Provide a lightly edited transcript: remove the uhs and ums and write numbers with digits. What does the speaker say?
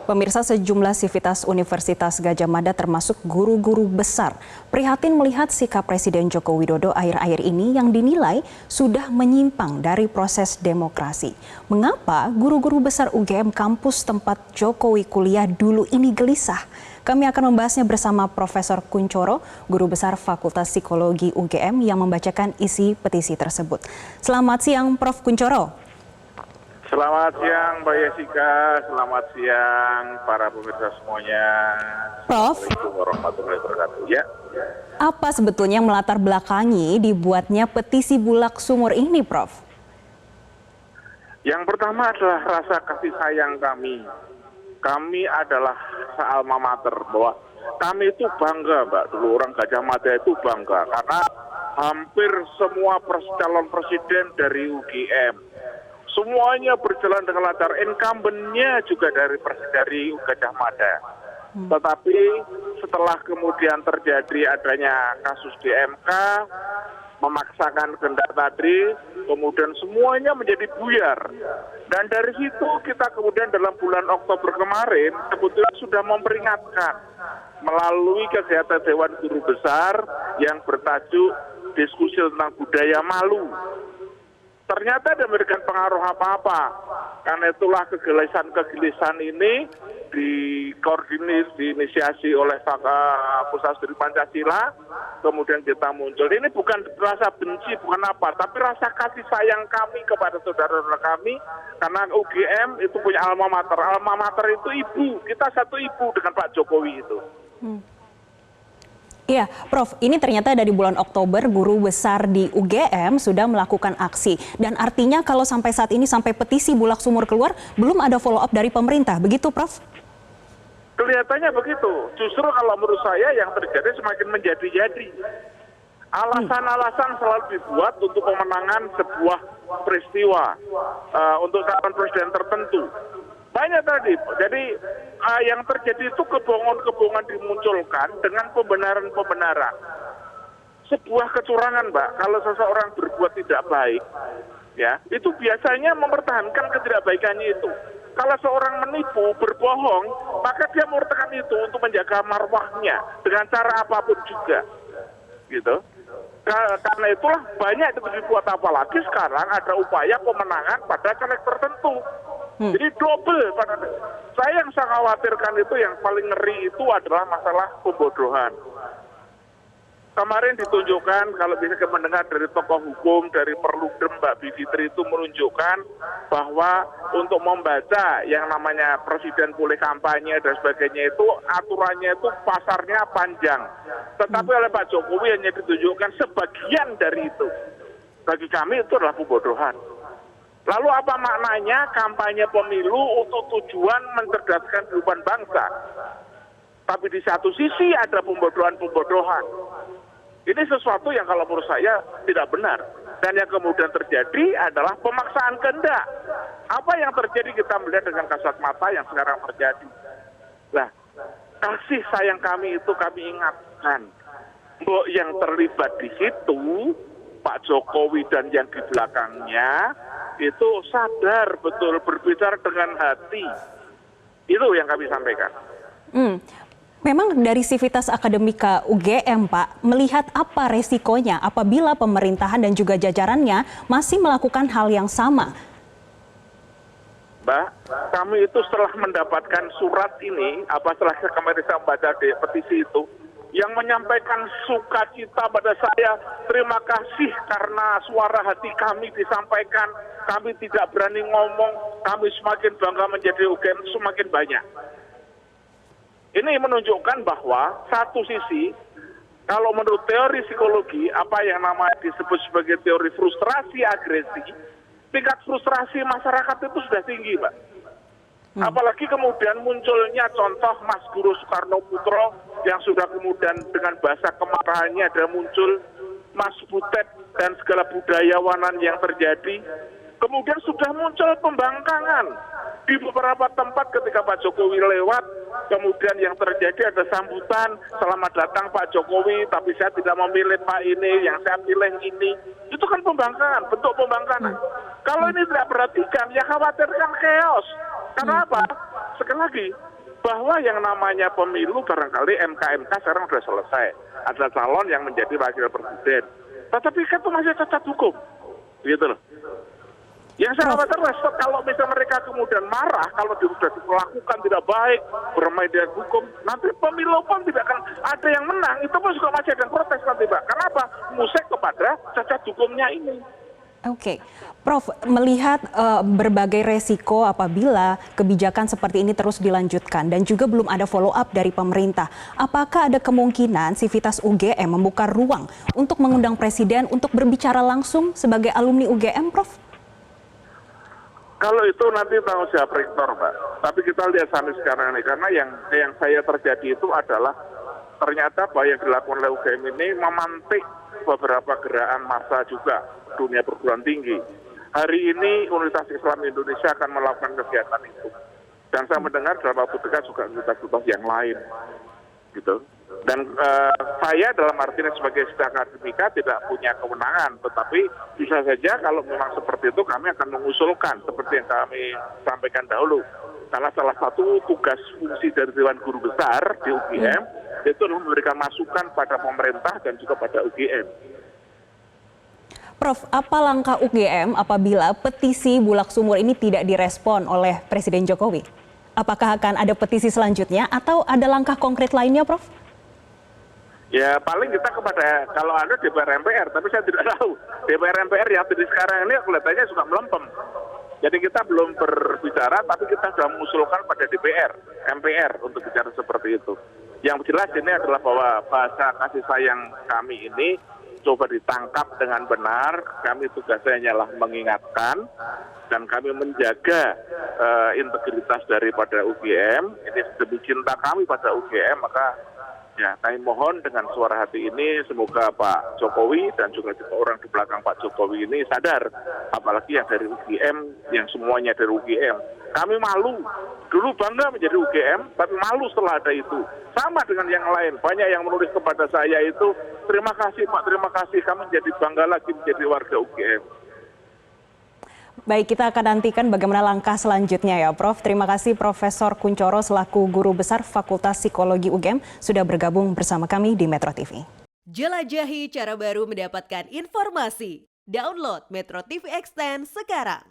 Pemirsa, sejumlah sivitas Universitas Gadjah Mada termasuk guru-guru besar prihatin melihat sikap Presiden Joko Widodo akhir-akhir ini yang dinilai sudah menyimpang dari proses demokrasi. Mengapa guru-guru besar UGM kampus tempat Jokowi kuliah dulu ini gelisah? Kami akan membahasnya bersama Profesor Kuncoro, Guru Besar Fakultas Psikologi UGM yang membacakan isi petisi tersebut. Selamat siang, Prof. Kuncoro. Selamat siang Mbak Yesika, selamat siang para pemirsa semuanya. Prof, Assalamualaikum warahmatullahi wabarakatuh. Ya. Apa sebetulnya yang melatar belakangi dibuatnya petisi Bulak Sumur ini, Prof? Yang pertama adalah rasa kasih sayang kami. Kami adalah alma mater, bahwa kami itu bangga, Mbak. Dulu orang Gadjah Mada itu bangga karena hampir semua calon presiden dari UGM. Semuanya berjalan dengan lancar, incumbent-nya juga dari Gadjah Mada. Tetapi setelah kemudian terjadi adanya kasus di MK, memaksakan kehendak tadi, kemudian semuanya menjadi buyar. Dan dari situ kita kemudian dalam bulan Oktober kemarin sebetulnya sudah memperingatkan melalui kegiatan Dewan Guru Besar yang bertajuk diskusi tentang budaya malu. Ternyata tidak memberikan pengaruh apa-apa. Karena itulah kegelisahan ini dikoordinir, diinisiasi oleh Pusat Studi Pancasila, kemudian kita muncul. Ini bukan rasa benci, bukan apa, tapi rasa kasih sayang kami kepada saudara-saudara kami, karena UGM itu punya alma mater. Alma mater itu ibu, kita satu ibu dengan Pak Jokowi itu. Iya, Prof, ini ternyata dari bulan Oktober guru besar di UGM sudah melakukan aksi. Dan artinya kalau sampai saat ini, sampai petisi Bulak Sumur keluar, belum ada follow up dari pemerintah. Begitu, Prof? Kelihatannya begitu. Justru kalau menurut saya yang terjadi semakin menjadi-jadi. Alasan-alasan selalu dibuat untuk pemenangan sebuah peristiwa, untuk calon presiden tertentu. Banyak tadi. Jadi yang terjadi itu kebohongan-kebohongan dimunculkan dengan pembenaran-pembenaran. Sebuah kecurangan, Mbak, kalau seseorang berbuat tidak baik, ya, itu biasanya mempertahankan ketidakbaikannya itu. Kalau seorang menipu, berbohong, maka dia mempertahankan itu untuk menjaga marwahnya dengan cara apapun juga. Gitu. Karena itulah banyak itu dibuat, apalagi sekarang ada upaya pemenangan pada caleg tertentu. Jadi double. Saya yang saya khawatirkan itu yang paling ngeri itu adalah masalah pembodohan. Kemarin ditunjukkan, kalau bisa mendengar dari tokoh hukum, dari Perludem Mbak Bivitri itu menunjukkan bahwa untuk membaca yang namanya presiden boleh kampanye dan sebagainya itu aturannya itu pasarnya panjang. Tetapi oleh Pak Jokowi hanya ditunjukkan sebagian dari itu. Bagi kami itu adalah pembodohan. Lalu apa maknanya kampanye pemilu untuk tujuan mencerdaskan kehidupan bangsa? Tapi di satu sisi ada pembodohan-pembodohan. Ini sesuatu yang kalau menurut saya tidak benar. Dan yang kemudian terjadi adalah pemaksaan kehendak. Apa yang terjadi kita melihat dengan kasat mata yang sekarang terjadi. Nah, kasih sayang kami itu kami ingatkan. Mbok yang terlibat di situ, Pak Jokowi dan yang di belakangnya, itu sadar betul berbicara dengan hati. Itu yang kami sampaikan. Memang dari Sivitas Akademika UGM, Pak, melihat apa resikonya apabila pemerintahan dan juga jajarannya masih melakukan hal yang sama? Mbak, kami itu setelah mendapatkan surat ini, setelah kemarin saya membaca di petisi itu, yang menyampaikan sukacita pada saya, terima kasih karena suara hati kami disampaikan, kami tidak berani ngomong, kami semakin bangga menjadi UGM, semakin banyak. Ini menunjukkan bahwa satu sisi, kalau menurut teori psikologi, apa yang namanya disebut sebagai teori frustrasi agresi, tingkat frustrasi masyarakat itu sudah tinggi, Mbak. Apalagi kemudian munculnya contoh Mas Guru Soekarno Putro yang sudah kemudian dengan bahasa kemarahannya ada muncul Mas Butet dan segala budayawanan yang terjadi. Kemudian sudah muncul pembangkangan di beberapa tempat ketika Pak Jokowi lewat. Kemudian yang terjadi ada sambutan, selamat datang Pak Jokowi, tapi saya tidak memilih Pak ini, yang saya pilih ini. Itu kan pembangkangan, bentuk pembangkangan. Kalau ini tidak perhatikan, ya khawatirkan chaos. Karena apa? Sekali lagi, bahwa yang namanya pemilu barangkali MK sekarang sudah selesai. Ada calon yang menjadi wakil presiden. Tetapi kan itu masih cacat hukum. Gitu loh. Yang saya khawatir kalau misalnya mereka kemudian marah, kalau sudah diperlakukan tidak baik, bermain dengan hukum, nanti pemilu pun tidak akan ada yang menang. Itu pun juga masih ada yang protes nanti, Pak. Karena apa? Musik kepada cacat hukumnya ini. Oke, Prof, melihat berbagai resiko apabila kebijakan seperti ini terus dilanjutkan dan juga belum ada follow up dari pemerintah, apakah ada kemungkinan Sivitas UGM membuka ruang untuk mengundang Presiden untuk berbicara langsung sebagai alumni UGM, Prof? Kalau itu nanti tanggung jawab rektor, Pak. Tapi kita lihat sampai sekarang ini, karena yang saya terjadi itu adalah ternyata bahwa yang dilakukan oleh UGM ini memantik beberapa gerakan massa juga dunia perguruan tinggi. Hari ini Universitas Islam Indonesia akan melakukan kegiatan itu. Dan saya mendengar dalam waktu dekat juga universitas yang lain. Gitu. Dan saya dalam artinya sebagai staf akademika tidak punya kewenangan. Tetapi bisa saja kalau memang seperti itu kami akan mengusulkan seperti yang kami sampaikan dahulu. Karena salah satu tugas fungsi dari Dewan Guru Besar di UGM itu adalah memberikan masukan pada pemerintah dan juga pada UGM. Prof, apa langkah UGM apabila petisi Bulak Sumur ini tidak direspon oleh Presiden Jokowi? Apakah akan ada petisi selanjutnya atau ada langkah konkret lainnya, Prof? Ya paling kita kepada, kalau ada DPR MPR, tapi saya tidak tahu. DPR MPR yang di sekarang ini kelihatannya suka melempem. Jadi kita belum berbicara, tapi kita sudah mengusulkan pada DPR, MPR untuk bicara seperti itu. Yang jelas ini adalah bahwa bahasa kasih sayang kami ini coba ditangkap dengan benar. Kami tugasnya hanyalah mengingatkan dan kami menjaga integritas daripada UGM. Ini demi cinta kami pada UGM, maka ya kami mohon dengan suara hati ini semoga Pak Jokowi dan juga orang di belakang Pak Jokowi ini sadar, apalagi yang dari UGM, yang semuanya dari UGM. Kami malu, dulu bangga menjadi UGM, tapi malu setelah ada itu. Sama dengan yang lain, banyak yang menulis kepada saya itu, terima kasih Pak, terima kasih, kami menjadi bangga lagi menjadi warga UGM. Baik, kita akan nantikan bagaimana langkah selanjutnya ya, Prof. Terima kasih Profesor Kuncoro selaku Guru Besar Fakultas Psikologi UGM sudah bergabung bersama kami di Metro TV. Jelajahi cara baru mendapatkan informasi. Download Metro TV Extend sekarang.